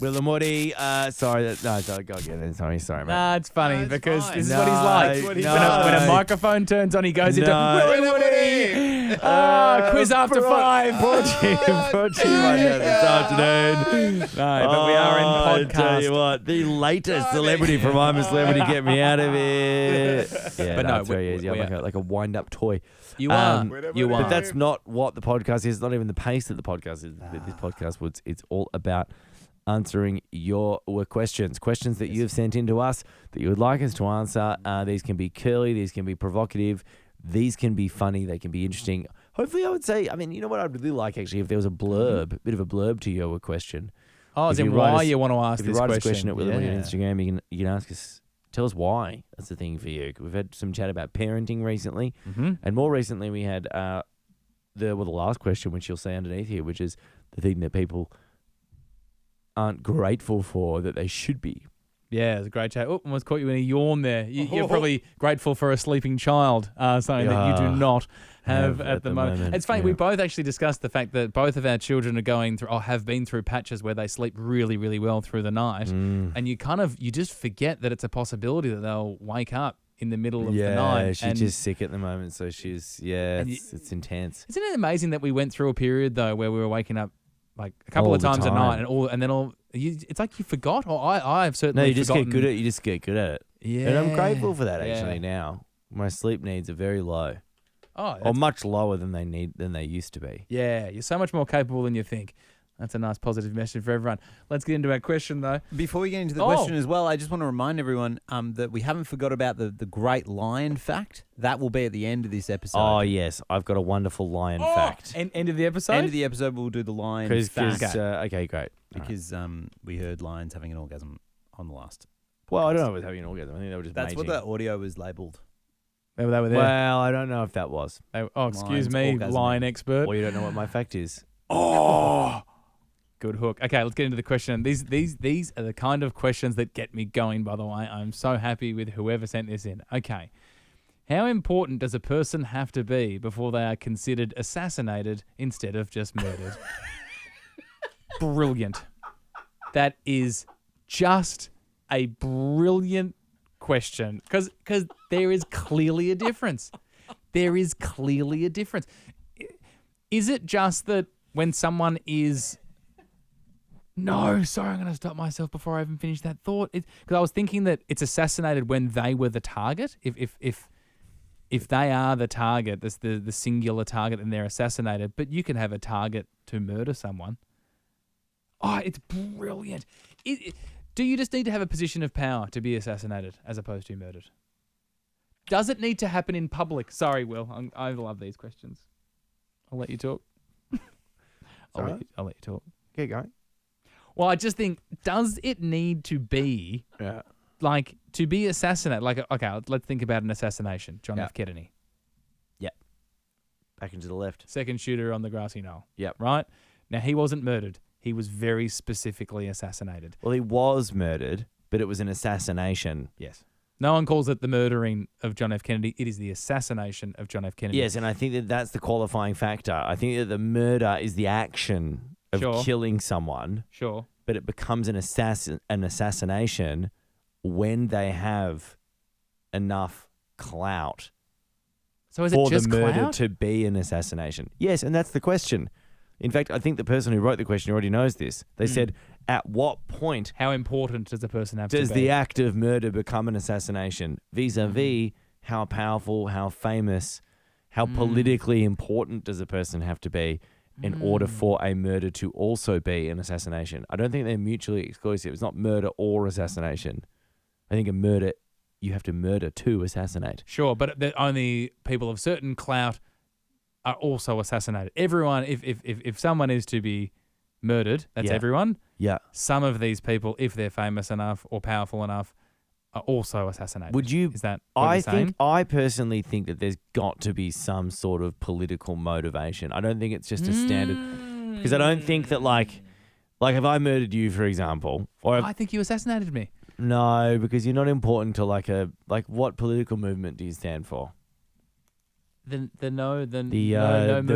Willamudi, sorry. Go again. Sorry, mate. Nah, it's funny it's because fine. this is what he's like. When a microphone turns on, he goes into Willamudi. Quiz after 5. Brought to you this afternoon. No, but we are in I tell podcast. you what, the latest celebrity from I'm a Celebrity, get me out of here. Yeah, But no, it's very easy. I'm like a wind-up toy. You are. You are. But that's not what the podcast is. It's not even the pace that the podcast is. This podcast, it's all about answering your questions that you have sent in to us that you would like us to answer. These can be curly, these can be provocative, these can be funny, they can be interesting. Hopefully, I would say, you know what I'd really like actually, if there was a bit of a blurb to your question. Oh, is it why you want to ask If you this write us a question? question at Willamudi on Instagram, you can ask us, tell us why. That's the thing for you. We've had some chat about parenting recently, and more recently we had the last question, which you'll see underneath here, which is the thing that people aren't grateful for that they should be. Yeah, it was a great chat. Oh, almost caught you in a yawn there. You're probably grateful for a sleeping child, something that you do not have at the moment. It's funny, we both actually discussed the fact that both of our children are going through, or have been through patches where they sleep really, really well through the night. And you just forget that it's a possibility that they'll wake up in the middle of the night. Yeah, she's just sick at the moment, so it's intense. Isn't it amazing that we went through a period, though, where we were waking up like a couple of times a night it's like you forgot, or I've certainly you just forgotten. you just get good at it. Yeah. And I'm grateful for that actually now. My sleep needs are very low. Or much lower than they used to be. Yeah, you're so much more capable than you think. That's a nice positive message for everyone. Let's get into our question, though. Before we get into the question as well, I just want to remind everyone that we haven't forgot about the great lion fact. That will be at the end of this episode. Oh, yes. I've got a wonderful lion fact. End of the episode? End of the episode, we'll do the lion fact. Okay, great. Because we heard lions having an orgasm on the last. Well, I don't know if it was having an orgasm. I think they were just That's mating. what the audio was labelled. They were there. Well, I don't know if that was. Excuse Lions me, orgasming. lion expert. Or you don't know what my fact is. Good hook. Okay, let's get into the question. These are the kind of questions that get me going, by the way. I'm so happy with whoever sent this in. Okay. How important does a person have to be before they are considered assassinated instead of just murdered? Brilliant. That is just a brilliant question because there is clearly a difference. There is clearly a difference. Is it just that when someone is... No, sorry, I'm going to stop myself before I even finish that thought. Because I was thinking that it's assassinated when they were the target. If they are the target, that's the singular target, and they're assassinated. But you can have a target to murder someone. Oh, it's brilliant. Do you just need to have a position of power to be assassinated as opposed to murdered? Does it need to happen in public? Sorry, Will. I love these questions. I'll let you talk. I'll let you talk. Keep going. Well, I just think, does it need to be, to be assassinated? Let's think about an assassination. John F. Kennedy. Yep. Back into the left. Second shooter on the grassy knoll. Yep. Right? Now, he wasn't murdered. He was very specifically assassinated. Well, he was murdered, but it was an assassination. Yes. No one calls it the murdering of John F. Kennedy. It is the assassination of John F. Kennedy. Yes, and I think that that's the qualifying factor. I think that the murder is the action of killing someone. Sure. But it becomes an assassination when they have enough clout so is it just for the murder clout? to be an assassination. Yes, and that's the question. In fact, I think the person who wrote the question already knows this. They said, at what point... How important does a person have to be? Does the act of murder become an assassination? Vis-a-vis how powerful, how famous, how politically important does a person have to be in order for a murder to also be an assassination? I don't think they're mutually exclusive. It's not murder or assassination. I think a murder, you have to murder to assassinate. Sure, but only people of certain clout are also assassinated. Everyone, if someone is to be murdered, that's everyone. Yeah. Some of these people, if they're famous enough or powerful enough, are also assassinated. Would you? Is that what you're saying? I personally think that there's got to be some sort of political motivation. I don't think it's just a standard, because I don't think that like if I murdered you, for example, or I think you assassinated me. No, because you're not important to what political movement do you stand for? The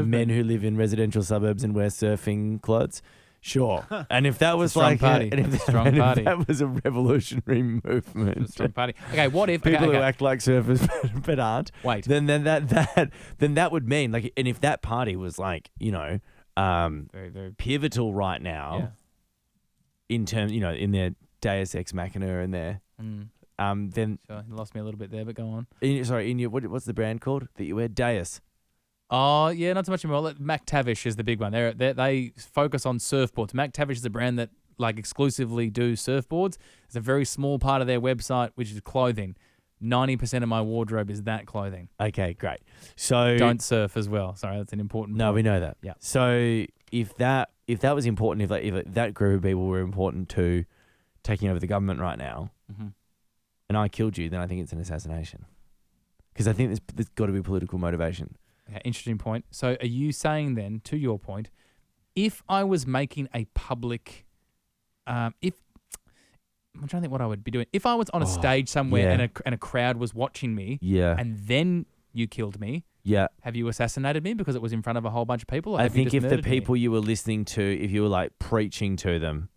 men who live in residential suburbs and wear surfing clothes. Sure. And if that was strong like party. and if, It's a strong and if party. that was a revolutionary movement, It's a strong party. Okay, what if people okay. who act like surfers but aren't, Wait. then that would mean like, and if that party was like, Very, very pivotal right now, yeah. in terms, in their Deus Ex Machina and their then Sure, you lost me a little bit there, but go on. in your what's the brand called that you wear? Deus. Oh yeah, not so much anymore. MacTavish is the big one. They focus on surfboards. MacTavish is a brand that like exclusively do surfboards. It's a very small part of their website, which is clothing. 90% of my wardrobe is that clothing. Okay, great. So Don't surf as well. Sorry, that's an important no, point. we know that. Yeah. So if that was important, if that group of people were important to taking over the government right now, Mm-hmm. and I killed you, then I think it's an assassination. Because I think there's got to be political motivation. Okay, interesting point. So are you saying then, to your point, if I was making a public, if I'm trying to think what I would be doing. If I was on a stage somewhere yeah. and a crowd was watching me, Yeah. and then you killed me, Yeah. have you assassinated me because it was in front of a whole bunch of people? Or I have you think just if the murdered me? people you were listening to, if you were like preaching to them,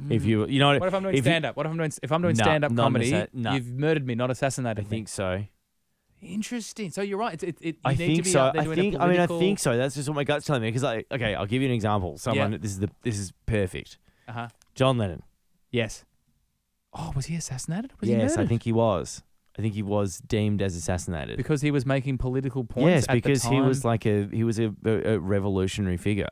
if you know, What if I'm doing if you- stand up? What if I'm doing Nah, stand up not comedy? nah. You've murdered me, not assassinated I think so. me. Interesting. So you're right. You I need think to be so. out there I doing think. a I mean, I political... think so. That's just what my gut's telling me. Because, okay, I'll give you an example. Someone. Yeah. This is perfect. Uh-huh. John Lennon. Yes. Oh, was he assassinated? Or was Yes, he murdered? I think he was. I think he was deemed as assassinated. Because he was making political points. Yes, at the because he was time? like a revolutionary figure.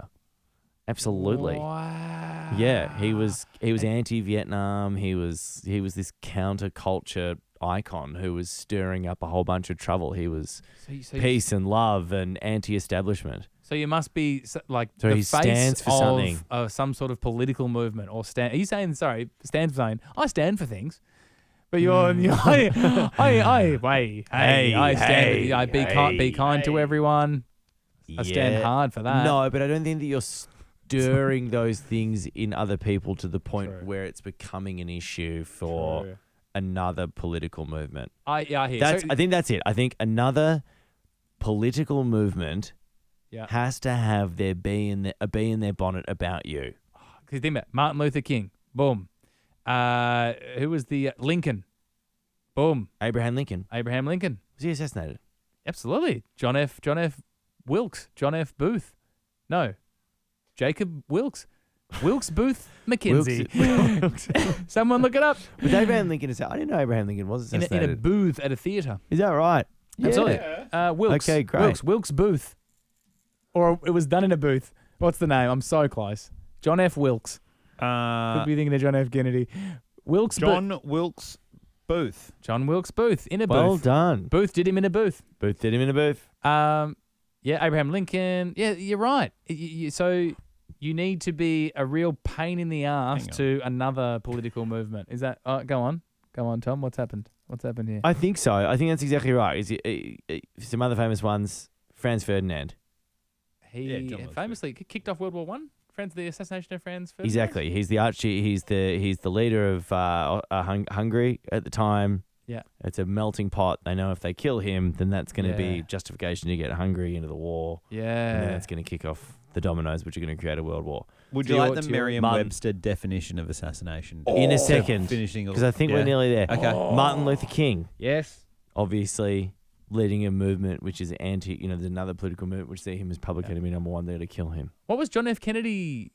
Absolutely. Wow. Yeah, he was anti-Vietnam. He was this counterculture icon who was stirring up a whole bunch of trouble. He was peace and love and anti-establishment. So you must be like So the he face stands for of something. Some sort of political movement, or stand. Are you saying stands for saying I stand for things? But you're I stand. I be kind to everyone. I stand Yeah. hard for that. No, but I don't think that you're stirring those things in other people to the point True. where it's becoming an issue for another political movement. I hear. That's. So- I think that's it. I think another political movement yeah. has to have a bee in their bonnet about you. Because think about it. Martin Luther King. Boom. Who was the Lincoln? Boom. Abraham Lincoln. Abraham Lincoln. Was he assassinated? Absolutely. John F. Wilkes. John F. Booth. No. Jacob Wilkes. Wilkes Booth McKenzie. Someone look it up. Was Abraham Lincoln assassinated? I didn't know Abraham Lincoln was In assassinated. a booth at a theatre. Is that right? Absolutely. Wilkes. Okay, great. Wilkes Booth. Or it was done in a booth. What's the name? I'm so close. John F. Wilkes. Could be thinking of John F. Kennedy. John Wilkes Booth. John Wilkes Booth in a Well booth. done. Booth did him in a booth. Booth did him in a booth. Yeah, Abraham Lincoln. Yeah, you're right. So you need to be a real pain in the ass to another political movement. Is that? Go on, Tom. What's happened? What's happened here? I think so. I think that's exactly right. Some other famous ones. Franz Ferdinand. He John Wilkes famously kicked off World War One. The assassination of Franz Ferdinand. Exactly. He's the leader of Hungary at the time. Yeah. It's a melting pot. They know if they kill him, then that's going to Yeah. be justification to get Hungary into the war. And then Yeah. it's going to kick off the dominoes, which are going to create a world war. Would To you like your- the to your- Merriam-Webster definition of assassassination? In a second. Finishing Because I think we're nearly there. Okay. Martin Luther King, Yes. obviously leading a movement which is anti, there's another political movement which see him as public enemy number one. They're to kill him. What was John F. Kennedy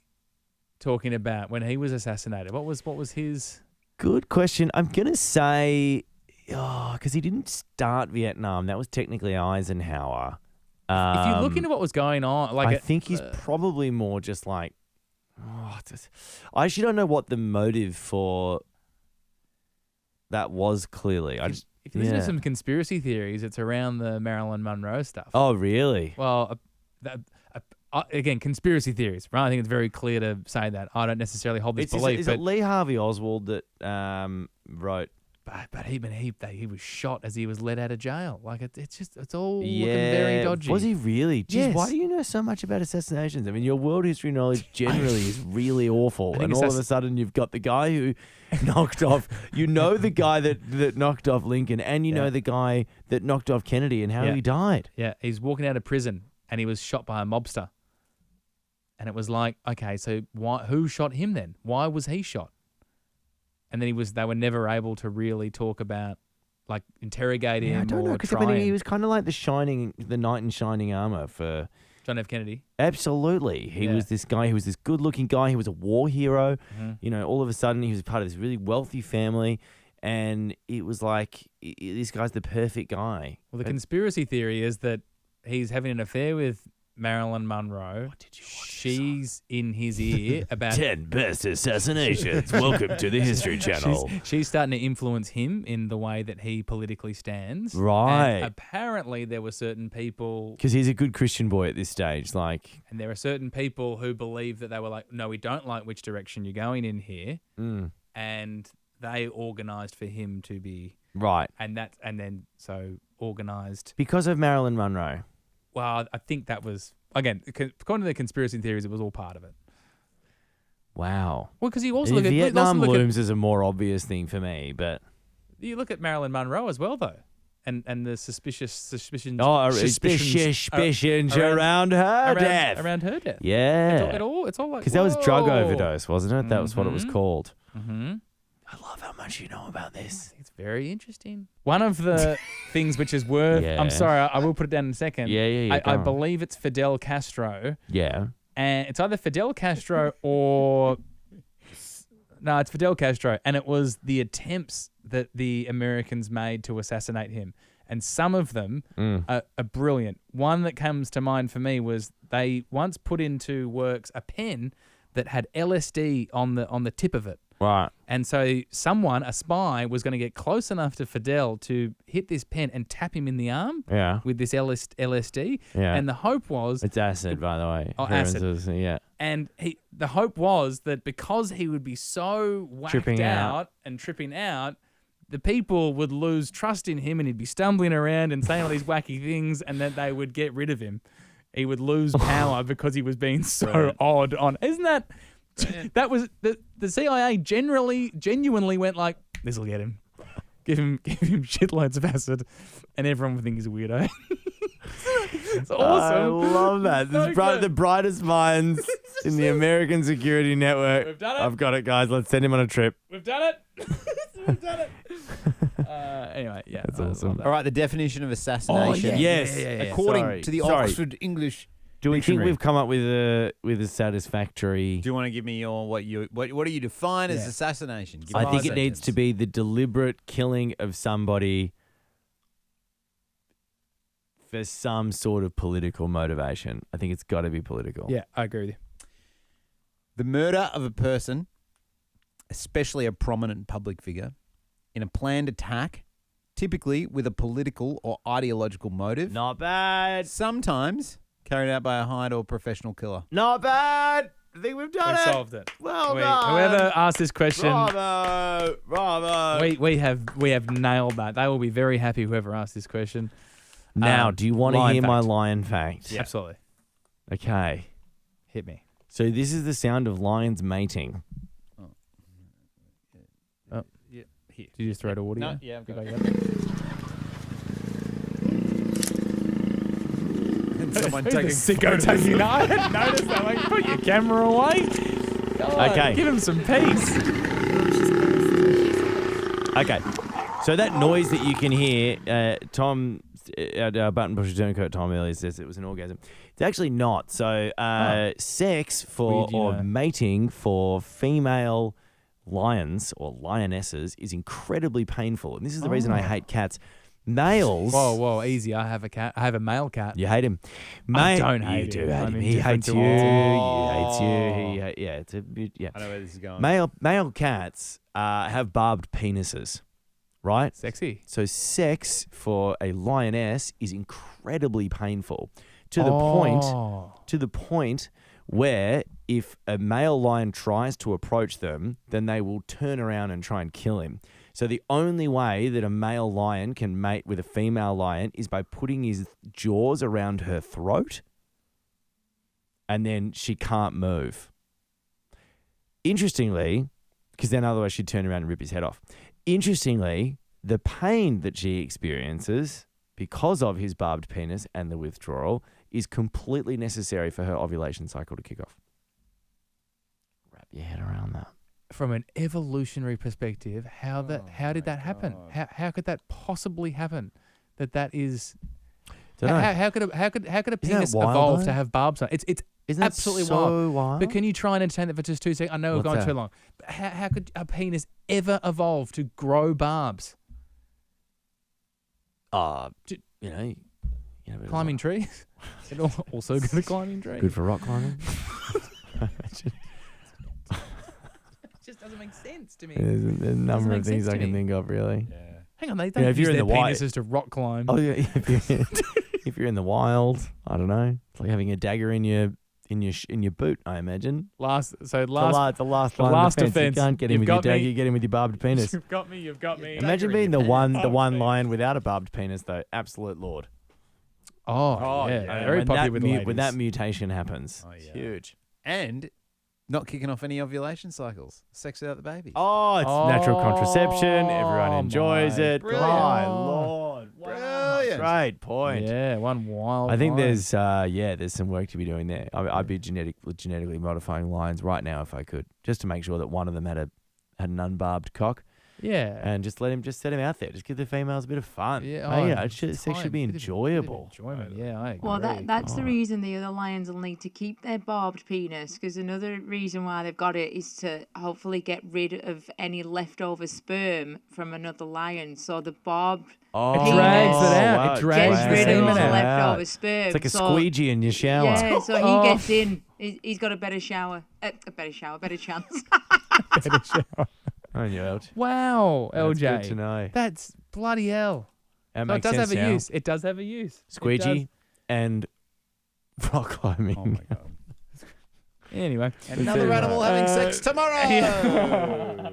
talking about when he was assassinated? What was his? Good question. I'm going to say, because he didn't start Vietnam. That was technically Eisenhower. If you look into what was going on, I think he's probably more just like, I actually don't know what the motive for that was clearly. if you listen to some conspiracy theories, it's around the Marilyn Monroe stuff. Oh, really? Well, again, conspiracy theories, right? I think it's very clear to say that. I don't necessarily hold this belief. Is it Lee Harvey Oswald that wrote? But he was shot as he was let out of jail. Like it's all looking very dodgy. Was he really? Jeez, Yes. why do you know so much about assassinations? I mean, your world history knowledge generally is really awful, I think and all of a sudden you've got the guy who knocked off. You know the guy that knocked off Lincoln, and you know the guy that knocked off Kennedy, and how he died. Yeah, he's walking out of prison and he was shot by a mobster. And it was like, okay, so who shot him then? Why was he shot? And then they were never able to really talk about, like, interrogate him. I don't know, because he was kind of like the knight in shining armor for John F. Kennedy. Absolutely. He was this guy. He was this good-looking guy. He was a war hero. Mm-hmm. All of a sudden, he was part of this really wealthy family, and it was like, this guy's the perfect guy. Well, the conspiracy theory is that he's having an affair with Marilyn Monroe. What did you watch? She's in his ear about 10 best assassinations. Welcome to the History Channel. She's starting to influence him in the way that he politically stands. Right. And apparently there were certain people... Because he's a good Christian boy at this stage. And there are certain people who believe that they were like, no, we don't like which direction you're going in here. And they organised for him to be... Right. Organised... Because of Marilyn Monroe. Well, I think that was... Again, according to the conspiracy theories, it was all part of it. Wow. Well, because you also look at... Vietnam looms as a more obvious thing for me, but... You look at Marilyn Monroe as well, though. And the suspicions... Suspicions around her death. Around her death. Yeah. It's all like... Because that was drug overdose, wasn't it? That was what it was called. Mm-hmm. I love how much you know about this. It's very interesting. One of the things which is worth... Yeah. I'm sorry, I will put it down in a second. Yeah. I believe it's Fidel Castro. Yeah. And it's either Fidel Castro or... No, it's Fidel Castro. And it was the attempts that the Americans made to assassinate him. And some of them are brilliant. One that comes to mind for me was they once put into works a pen that had LSD on the tip of it. Right. And so a spy, was going to get close enough to Fidel to hit this pen and tap him in the arm with this LSD. Yeah. And the hope was... It's acid, by the way. Oh, acid. Yeah. And the hope was that because he would be so whacked Tripping out and tripping out, the people would lose trust in him and he'd be stumbling around and saying all these wacky things, and that they would get rid of him. He would lose power because he was being so odd on... Isn't that... That was the CIA genuinely went like, this will get him. Give him shitloads of acid, and everyone would think he's a weirdo. It's awesome. I love that. The brightest minds in the American security network. We've done it. I've got it, guys. Let's send him on a trip. We've done it. We've done it. Anyway, yeah, that's awesome. All right, the definition of assassination. Oh, yes. According to the Oxford English Do we think Dictionary. we've come up with a satisfactory? Do you want to give me your what do you define as assassination? Give me I a think it sentence. needs to be the deliberate killing of somebody for some sort of political motivation. I think it's got to be political. Yeah, I agree with you. The murder of a person, especially a prominent public figure, in a planned attack, typically with a political or ideological motive. Not bad. Sometimes carried out by a hired or professional killer. Not bad. I think we've done We it. solved it. Well done. Whoever asked this question, Bravo. we have nailed that. They will be very happy. Whoever asked this question. Now, do you want to lion hear my fact. lion fact? Yeah. Absolutely. Okay. Hit me. So this is the sound of lions mating. Yeah. Here. Did you just throw it to audio? No, yeah, I've got Okay, it. Someone taking sicko taking. I hadn't noticed that. Like, put your camera away. God, Okay. Give him some peace. Okay. So that noise that you can hear, Tom, our button pusher turncoat Tom earlier says it was an orgasm. It's actually not. So sex for Weird, you or know. mating for female lions or lionesses is incredibly painful. And this is the reason I hate cats. Males. Whoa, easy. I have a cat. I have a male cat. You hate him. I don't hate you him. do hate I'm him. He indifferent hates you. towards him. He hates you. It's a bit, yeah. I know where this is going. Male cats have barbed penises, right? Sexy. So sex for a lioness is incredibly painful to the point where if a male lion tries to approach them, then they will turn around and try and kill him. So the only way that a male lion can mate with a female lion is by putting his jaws around her throat, and then she can't move. Interestingly, because then otherwise she'd turn around and rip his head off. Interestingly, the pain that she experiences because of his barbed penis and the withdrawal is completely necessary for her ovulation cycle to kick off. your head around that. From an evolutionary perspective, how did that happen? How could that possibly happen? That is. Dunno. How could a penis wild, evolve though? to have barbs on it? It's Isn't that absolutely so wild. But can you try and entertain that for just 2 seconds? I know we've What's gone that? too long. But how could a penis ever evolve to grow barbs? You know, but Climbing trees? It also good at climbing trees. good for rock climbing. It just doesn't make sense to me. There's a number make of things sense I to can me. think of, really. Yeah. Hang on, they don't if use you're in their the wild- penises to rock climb. Oh yeah, if you're in the wild, I don't know. It's like having a dagger in your boot, I imagine. Last The last line last of defense. defense. You can't get in You've with your got me. dagger. You get in with your barbed penis. You've got me. Imagine being the one lion without a barbed penis, though. Absolute lord. Oh, yeah. yeah. Very when popular that with mu- ladies. when that mutation happens, Oh, yeah. huge. And not kicking off any ovulation cycles. Sex without the baby. Oh, it's natural contraception. Oh, Everyone enjoys my it. Brilliant. My lord. Wow. Brilliant. Great point. Yeah, one wild. I think line. there's some work to be doing there. I'd be genetically modifying lions right now if I could, just to make sure that one of them had an unbarbed cock, Yeah. and just set him out there. Just give the females a bit of fun. Yeah, Hey, oh, sex should time, be bit of enjoyable. enjoyment. Yeah, I agree. Well, that's the Oh. reason the other lions will need to keep their barbed penis, because another reason why they've got it is to hopefully get rid of any leftover sperm from another lion. So the barbed Oh, It drags it out. wow, It drags gets the rid of semen all the out. leftover sperm. It's like a so, squeegee in your shower. Yeah, so he Oh. gets in. He's got a better shower. Better chance. On your out. Wow, That's LJ. good to know. That's bloody hell. That So it makes does sense have a now. use. It does have a use. It Squeegee and rock climbing. Oh my god. does. Anyway. Another animal having sex tomorrow.